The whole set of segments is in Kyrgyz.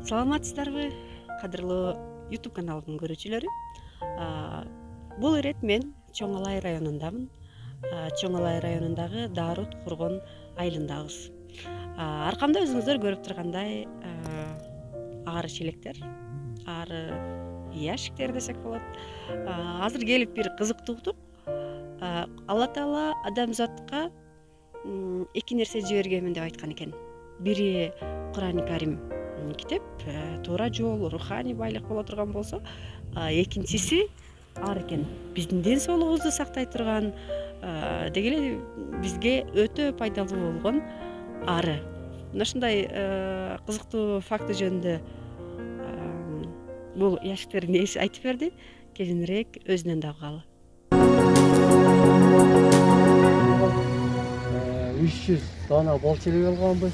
Саламатсыздарбы, кадырлуу YouTube каналымдын көрүүчүлөрү. Бул ирет мен Чоң Алай районундамын. Чоң Алай районундагы Дарут Кургон айылындабыз. Аркамда өзүңүздөр көрүп тургандай ары челектер, ары ящиктер десек болот. Азыр келип бир кызыктуу уктук. Алла Таала адамзатка эки нерсе жибергенмин деп айткан экен. Бири Кур'ан Карим китеп, туура жол, руханий байлык боло турган болсо, экинчиси ар экен. Биздин ден соолугубузду сактай турган, деги эле бизге өтө пайдалуу болгон ары. Мына ушундай кызыктуу факты жөнүндө бул яшиктердин ээси айтып берди. Кийинирээк өзүнөн да угалы. 300 дана бал челек алганбыз.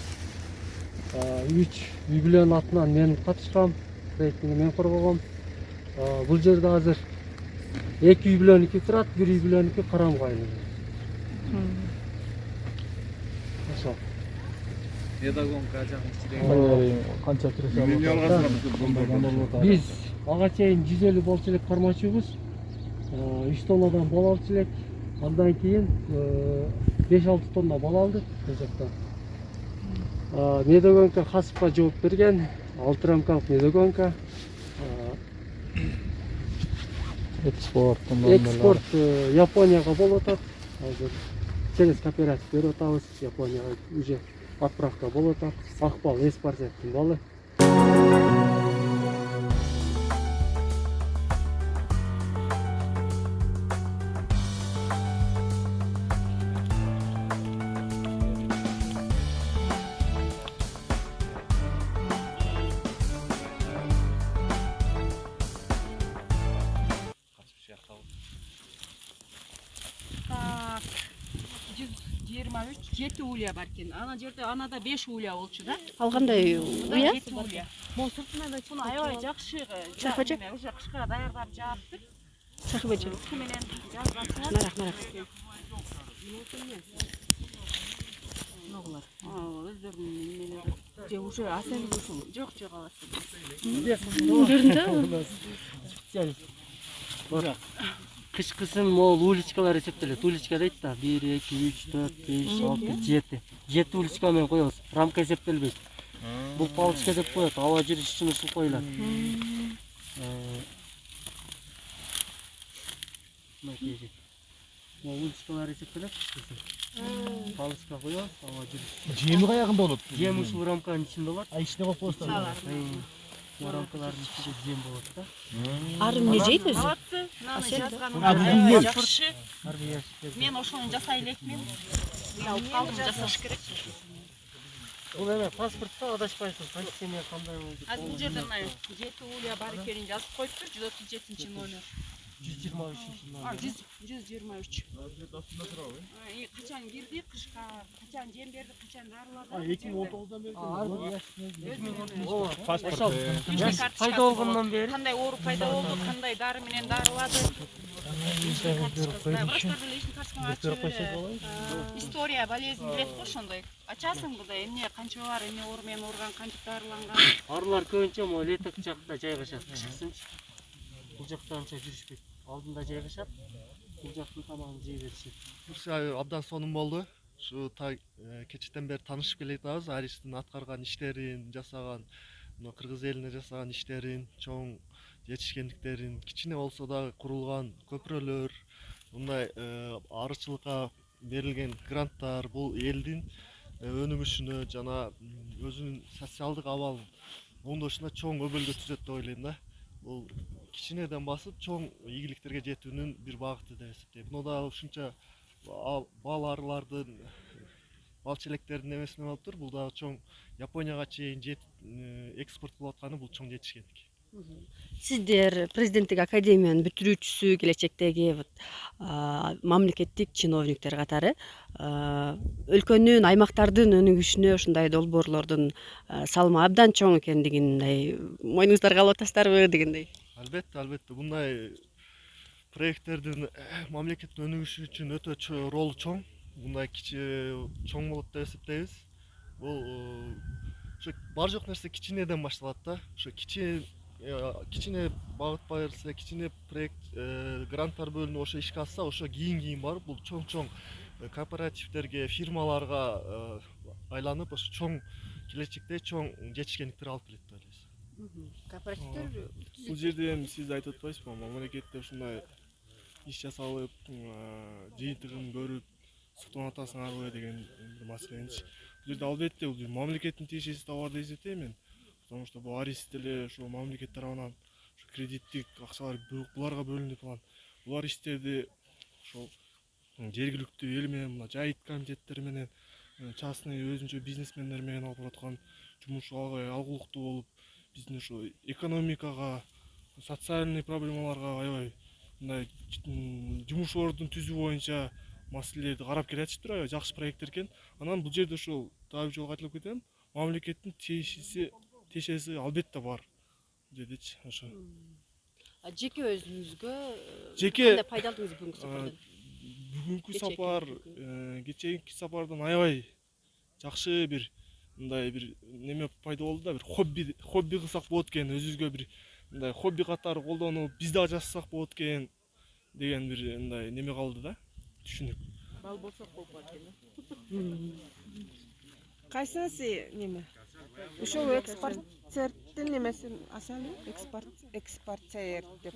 3 үй бүлөнүн атынан мен катышкам, проектини мен коргогом. Бул жерде азыр 2 үй бүлөнүкү турат, 1 үй бүлөнүкү карамга айланат. Ошо. Педагогка жагын канча киреше Биз ага чейин 150 бал челек кармачубуз. 3 тоннадан бал алчу элек. Андан кийин 5-6 тонна бал алдык бул жактан. Медогонка Хасыпка жооп берген, 6 рамкалык медогонка. Экспорт Японияга болуп атат. Азыр через кооператив берип атабыз. Японияга уже отправка болуп атат. Акбал эспарсеттин балы. Так, 123 7 улья бар экен. Ана жерде анада 5 улья болчу да. Ал кандай уя? 7 улья. Сыртынан да чуну аябай жакшы Сахбачы? уже кышка даярдап жаптык. Сахбачы. Су менен жазгансыңар. Нарак. Ногулар. Өздөрүнүн немелери. Же уже асен ушул. Жок аласың. Көрүндү? Кышкысын могул уличкалар эсептелет. Уличка дейт да 1, 2, 3, 4, 5, 6, 7. 7 уличка менен коебуз. Рамка эсептелбейт. Бул палочка деп коет. Аба жүрүш үчүн ушул коюлат. Могул уличкалар эсептелет. Палочка коебуз, аба жүрүш. Жеми каягында болот? Жем ушул рамканын ичинде болот. Ичине коюп коесуздар. Рамкалардын ичинде жем болот да. Ары эмне жейт өзү? Алатсы, наны жазган. Аябай Жакшы. Мен ошону жасай элекмин. Алып калдым, жасаш керек. Бул эме паспортто адашпайсыз. Канча эме кандай болду? Азыр бул жерде мына 7 улья бар экенин жазып коюптур. 137 номер. 123. 123. Качан кирди, кышка качан жем берди, качан дарылады. 2019'dan beri. Паспорт. Пайда болгондон бери Кандай оору пайда болду, кандай дары менен дарылады. История болезнь билет го ошондой. Ачасың да эмне канча бар, эмне оору менен ооруган, кантип дарыланган. Арылар көбүнчө могу леток жакта жайгашат. Кышкысынчы. Бул жакта анча жүрүшпөйт. Алдында жайгашат. Бул жактын тамагын жей беришет. Абдан сонун болду. Ушу кечтен бери таанышып келе жатабыз. Аристин аткарган иштерин, жасаган, кыргыз элине жасаган иштерин, чоң жетишкендиктерин, кичине болсо дагы курулган көпүрөлөр, мындай арычылыкка берилген гранттар бул элдин өнүгүшүнө жана өзүнүн социалдык абалын оңдошуна чоң өбөлгө түзөт деп ойлойм да. Бул кичинеден басып чоң ийгиликтерге жетүүнүн бир багыты деп эсептейм. Мына дагы ушунча бал арылардын, бал челектердин эмесине болуп тур. Бул дагы чоң Японияга чейин экспорт кылып атканы бул чоң жетишкендик. Сиздер президенттик академиянын бүтүрүүчүсү, келечектеги мамлекеттик чиновниктер катары өлкөнүн, аймактардын өнүгүшүнө ушундай долбоорлордун салымы абдан чоң экендигин мындай мойнуңуздарга алып атасыздарбы дегендей. Албетте, мындай проекттердин мамлекеттин өнүгүшү үчүн өтө ролу чоң. Мындай чоң болот деп эсептейбиз. Бул ошо бар жок нерсе кичинеден башталат да. Ошо кичине багыт берилсе, кичине проект гранттар бөлүнүп ошо ишке алса, ошо кийин барып бул чоң кооперативдерге, фирмаларга айланып, ошо чоң келечекте чоң жетишкендиктер алып келет деп ойлойбуз. Кооперативдер Бул жерде эми сиз айтып атпайсызбы, мамлекетте ушундай иш жасалып, жыйынтыгын көрүп, суктанып атасыңарбы деген бир маселеничи. Бул жерде албетте бул мамлекеттин тиешеси да бар деп эсептейм мен. Потому что бул арест деле ошо мамлекет тарабынан кредиттик акчалар буларга бөлүнүп алат. Булар иштерди ошол жергиликтүү эл менен, мына жайыт комитеттери менен, частный өзүнчө бизнесмендер менен алып бараткан жумуш алгылыктуу болуп, биздин ошо экономикага, социальный проблемаларга аябай мындай жумуш түзүү боюнча маселелерди карап келатыштыр, аябай жакшы проекттер экен. Анан бул жерде ошол дагы бир жолу кайталап кетем, мамлекеттин тиешеси албетте бар. Дедичи ошо. жеке өзүңүзгө Жеке кандай пайда алдыңыз бүгүнкү сапардан? бүгүнкү сапар, кечээки сапардан аябай жакшы бир мындай бир неме пайда болду да, бир хобби кылсак болот экен, өзүбүзгө бир мындай хобби катары колдонуп, биз дагы жасасак болот экен деген бир мындай неме калды да, түшүнүк. Бал болсок болуп калат экен. Кайсынысы неме? Ушул экспортердин немесин асалы? Экспортер деп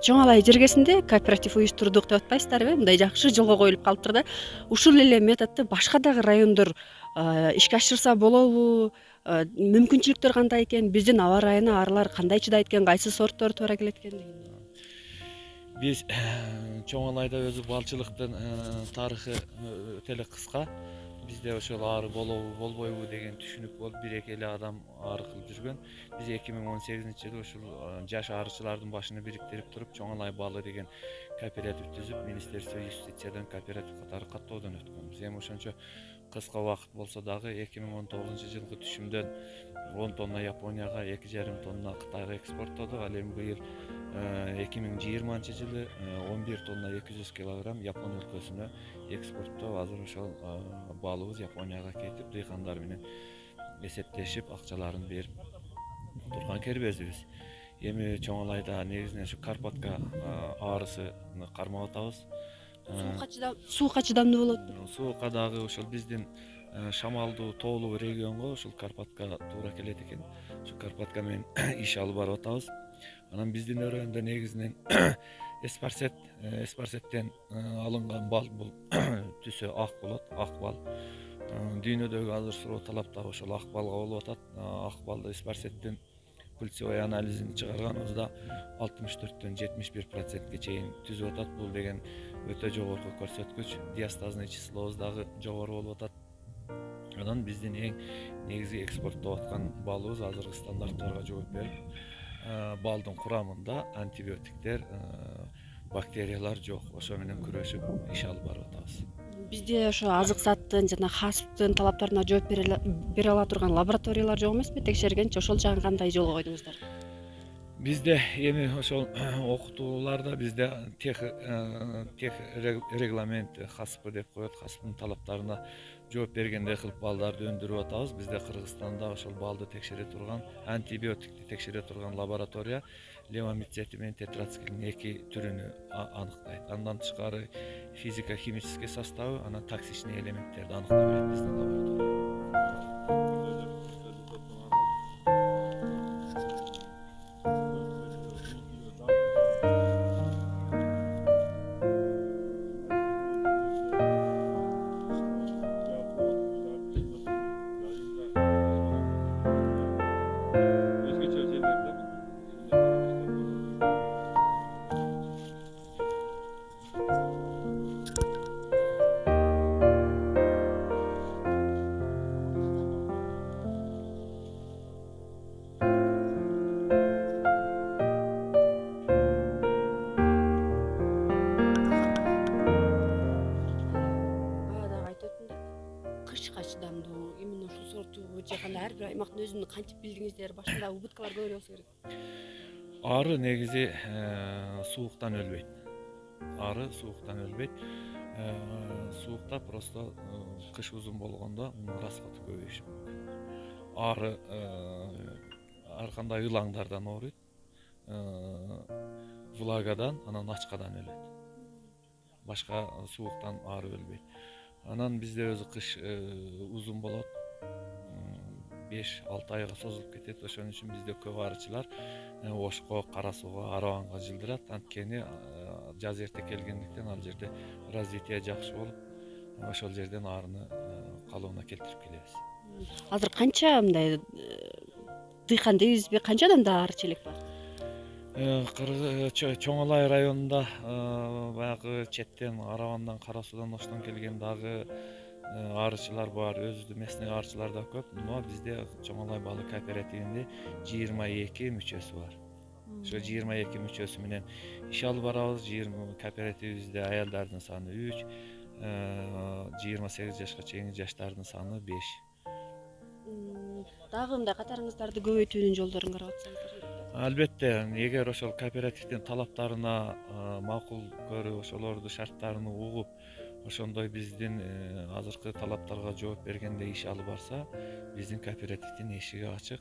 Чоң Алай жергесинде кооператив уюштурдук деп атпайсыздарбы? Мындай жакшы жолго коюлуп калыптыр да. Ушул эле методду башка дагы райондор ишке ашырса болобу? Мүмкүнчүлүктөр кандай экен? Биздин аба ырайына арылар кандай чыдайт экен? Кайсы сорттор туура келет экен деген. Биз Чоң Алайда өзү балчылыктын тарыхы өтө эле кыска. Бизде ошол ары болобу болбойбу деген түшүнүк болуп, бир-эки эле адам ары кылып жүргөн. Биз 2018-жылы ушул жаш арычылардын башын бириктирип туруп, Чоң Алай балы деген кооператив түзүп, Министерство юстициядан кооператив катары каттоодон өткөнбүз. Эми ошончо кыска убакыт болсо дагы 2019-жылкы түшүмдөн 10 тонна Японияга, 2,5 тонна Кытайга экспорттодук. Ал эми быйыл 2020-жылы 11 тонна 200 килограмм Япон өлкөсүнө экспорттоп, азыр ошол балыбыз Японияга кетип, дыйкандар менен эсептешип, акчаларын берип турган кербезибиз. Эми Чоң Алайда негизинен ушу Карпатка арысыны кармап атабыз. Суукка чыдамдуу болот. Суукка дагы ошол биздин шамалдуу, тоолуу регионго ушул Карпатка туура келет экен. Ушу Карпатка менен иш алып барып атабыз. Анан биздин өрөөндө негизинен эспарсеттен алынган бал бул түсү ак болот, ак бал. Дүйнөдөгү азыр суроо талаптагы ошол ак балга болуп атат. Ак балды эспарсеттин пульсовой анализин чыгарганыбызда 64-төн 71%ге чейин түзүп атат. Бул деген өтө жогорку көрсөткүч. Диастазный числобуз дагы жогору болуп атат. Анан биздин эң негизги экспорттоп аткан балыбыз азыркы стандарттарга жооп берип, балдын курамында антибиотиктер, бактериялар жок. Ошо менен күрөшүп иш алып барып атабыз. Бизде ошо азык заттын жана хасптын талаптарына жооп бере ала турган лабораториялар жок эмеспи? Текшергенчи ошол жагын кандай жолго койдуңуздар? Бизде эми ошол окутууларда бизде тех регламент хаспы деп коет. Хаспын талаптарына жооп бергендей кылып балдарды өндүрүп атабыз. Бизде Кыргызстанда ошол балды текшере турган, антибиотикти текшере турган лаборатория левомицети менен тетрацикилдин 2 түрүнү аныктайт. Андан тышкары физико-химический составы, анан токсичный элементтерди аныктай берет биздин лаборатория. өзүн кантип билдиңиздер? Башында убыткалар көп эле болсо керек. Ары негизи сууктан өлбөйт. Ары сууктан өлбөйт. Суукта просто кыш узун болгондо расходу көбөйүшү мүмкүн. Ары ар кандай ылаңдардан ооруйт. Влагадан, анан ачкадан өлөт. Башка сууктан ары өлбөйт. Анан бизде өзү кыш узун болот. 5-6 айга созулуп кетет. Ошон үчүн бизде көп арычылар Ошко, Кара Сууга, Арабанга жылдырат. Анткени жаз эрте келгендиктен ал жерде развитие жакшы болуп, ошол жерден арыны калыбына келтирип келебиз. Азыр канча мындай дыйкан дейбизби? Канча адамда арыч элек бар? Чоң Алай районунда баягы четтен Арабандан, Кара Суудан, Оштон келген дагы арычылар бар, өзүбүздүн местный арычылар да көп, но бизде Чоң Алай балык кооперативинде 22 мүчөсү бар. Ошо 22 мүчөсү менен иш алып барабыз. Кооперативибизде аялдардын саны 3, 28 жашка чейинки жаштардын саны 5. Дагы мындай катарыңыздарды көбөйтүүнүн жолдорун карап атсаңыздар. Албетте, эгер ошол кооперативдин талаптарына макул көрүп, ошолордун шарттарын угуп, ошондой биздин азыркы талаптарга жооп бергенде иш алып барса, биздин кооперативдин эшиги ачык.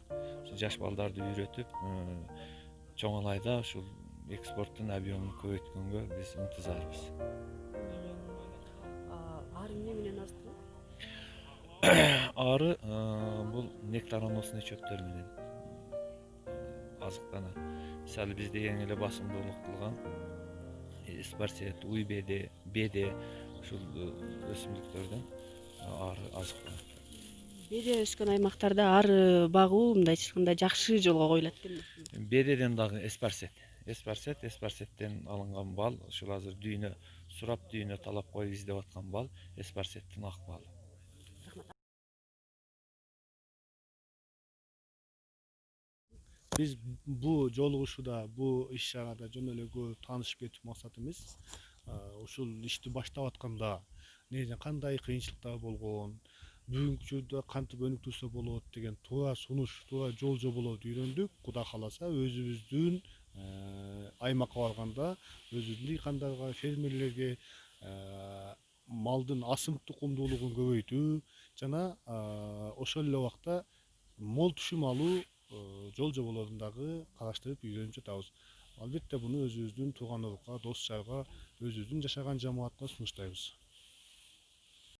Жаш балдарды үйрөтүп, Чоң Алайда ушул экспорттун объемун көбөйткөнгө биз ынтызарбыз. Ары эмне менен азыкталат? Ары бул нектароносный чөптөр менен азыктанат. Мисалы бизде эң эле басымдуулук кылган эспарсет, уйбеде, беде ушул өсүмдүктөрдөн ары азыктанат. Беде өскөн аймактарда ары багуу мындайча айтканда жакшы жолго коюлат экен. Бедеден дагы эспарсеттен алынган бал, ушул азыр дүйнө сурап дүйнө талап коюп издеп аткан бал, эспарсеттин ак балы. Биз бул жолугушууда, бул иш чарада жөн эле көп таанышып кетүү максат эмес. Ушул ишти баштап атканда негизинен кандай кыйынчылыктар болгон, бүгүнкү учурда кантип өнүктүрсө болот деген туура сунуш, туура жол жоболорду үйрөндүк. Кудай кааласа өзүбүздүн аймакка барганда өзүбүздүн дыйкандарга, фермерлерге малдын асым тукумдуулугун көбөйтүү жана ошол эле убакта мол түшүм алуу жол жоболорун дагы караштырып үйрөнүп жатабыз. Албетте буну өзүбүздүн тууган урукка, дос жарга, өзүбүздүн жашаган жамаатка сунуштайбыз.